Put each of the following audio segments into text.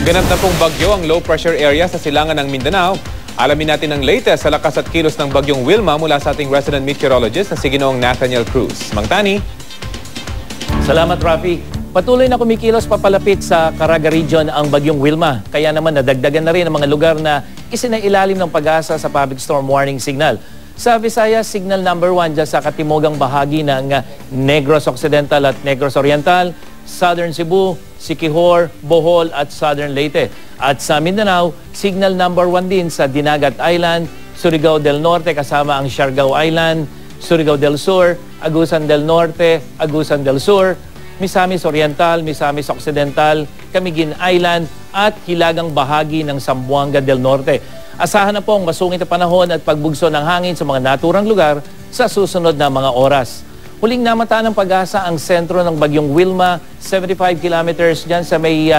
Ganap na pong bagyo ang low pressure area sa silangan ng Mindanao. Alamin natin ang latest sa lakas at kilos ng bagyong Wilma mula sa ating resident meteorologist na si Ginoong Nathaniel Cruz. Mang Tani. Salamat, Rafi. Patuloy na kumikilos papalapit sa Caraga Region ang bagyong Wilma. Kaya naman nadagdagan na rin ang mga lugar na isinailalim ng pag-asa sa public storm warning signal. Sa Visayas, signal number 1 dyan sa katimugang bahagi ng Negros Occidental at Negros Oriental, Southern Cebu, Siquijor, Bohol at Southern Leyte. At sa Mindanao, signal number 1 din sa Dinagat Island, Surigao del Norte kasama ang Siargao Island, Surigao del Sur, Agusan del Norte, Agusan del Sur, Misamis Oriental, Misamis Occidental, Camiguin Island at hilagang bahagi ng Zamboanga del Norte. Asahan na pong masungit na panahon at pagbugso ng hangin sa mga naturang lugar sa susunod na mga oras. Huling namataan ng pag-asa ang sentro ng bagyong Wilma, 75 kilometers dyan sa may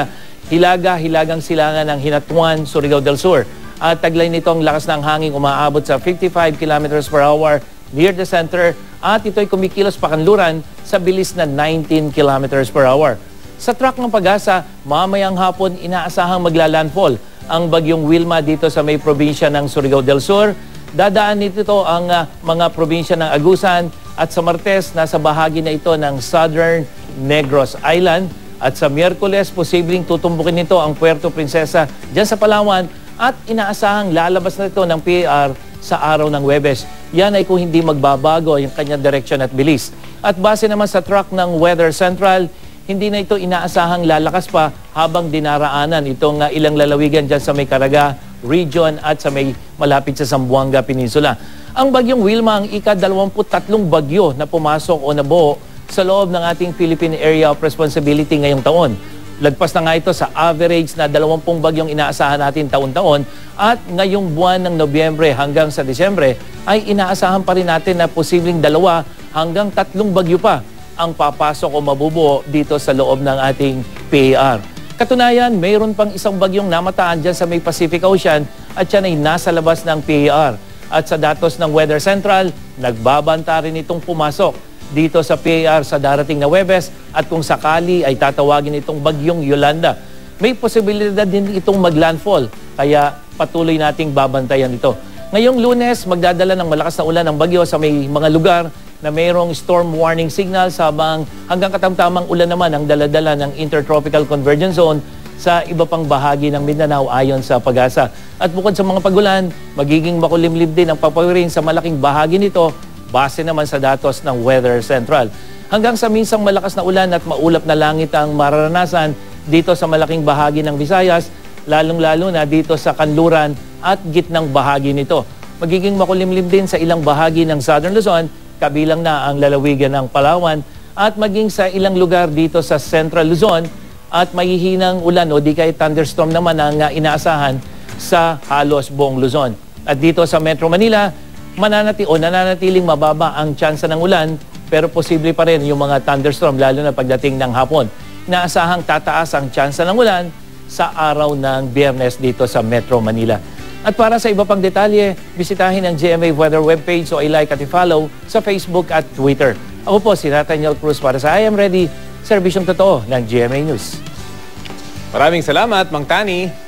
hilagang silangan ng Hinatuan, Surigao del Sur. At taglay nito ang lakas ng hangin umaabot sa 55 kilometers per hour near the center at ito'y kumikilos pakanluran sa bilis na 19 kilometers per hour. Sa track ng pag-asa, mamayang hapon inaasahang maglalandfall ang bagyong Wilma dito sa may probinsya ng Surigao del Sur. Dadaan nito ang mga probinsya ng Agusan at sa Martes, nasa bahagi na ito ng Southern Negros Island. At sa Miyerkules, posibleng tutumbukin nito ang Puerto Princesa dyan sa Palawan at inaasahang lalabas na ito ng PAR sa araw ng Huwebes. Yan ay kung hindi magbabago yung kanyang direksyon at bilis. At base naman sa track ng Weather Central, hindi na ito inaasahang lalakas pa habang dinaraanan itong ilang lalawigan dyan sa may Caraga Region at sa may malapit sa Zamboanga Peninsula. Ang bagyong Wilma ang ika-23 bagyo na pumasok o nabuo sa loob ng ating Philippine Area of Responsibility ngayong taon. Lagpas na nga ito sa average na 20 bagyong inaasahan natin taon-taon at ngayong buwan ng Nobyembre hanggang sa Disyembre ay inaasahan pa rin natin na posibleng 2 hanggang 3 bagyo pa ang papasok o mabubuo dito sa loob ng ating PAR. Katunayan, mayroon pang isang bagyong namataan dyan sa may Pacific Ocean at yan ay nasa labas ng PAR. At sa datos ng Weather Central, nagbabanta rin itong pumasok dito sa PAR sa darating na Huwebes at kung sakali ay tatawagin itong bagyong Yolanda. May posibilidad din itong maglandfall kaya patuloy nating babantayan ito. Ngayong Lunes, magdadala ng malakas na ulan ng bagyo sa may mga lugar na mayroong storm warning signal sabang hanggang katamtamang ulan naman ang daladala ng Intertropical Convergence Zone sa iba pang bahagi ng Mindanao ayon sa pag-asa. At bukod sa mga pagulan, magiging makulimlim din ang papawirin sa malaking bahagi nito base naman sa datos ng Weather Central. Hanggang sa minsang malakas na ulan at maulap na langit ang mararanasan dito sa malaking bahagi ng Visayas, lalong-lalo na dito sa kanluran at gitnang bahagi nito. Magiging makulimlim din sa ilang bahagi ng Southern Luzon, kabilang na ang lalawigan ng Palawan at maging sa ilang lugar dito sa Central Luzon at mahihinang ulan o di kaya thunderstorm naman ang inaasahan sa halos buong Luzon. At dito sa Metro Manila, nananatiling mababa ang tsansa ng ulan pero posible pa rin yung mga thunderstorm lalo na pagdating ng hapon. Inaasahang tataas ang tsansa ng ulan sa araw ng Biyernes dito sa Metro Manila. At para sa iba pang detalye, bisitahin ang GMA Weather webpage o i-like at i-follow sa Facebook at Twitter. Ako po si Nathaniel Cruz para sa I Am Ready, serbisyong totoo ng GMA News. Maraming salamat, Mang Tani.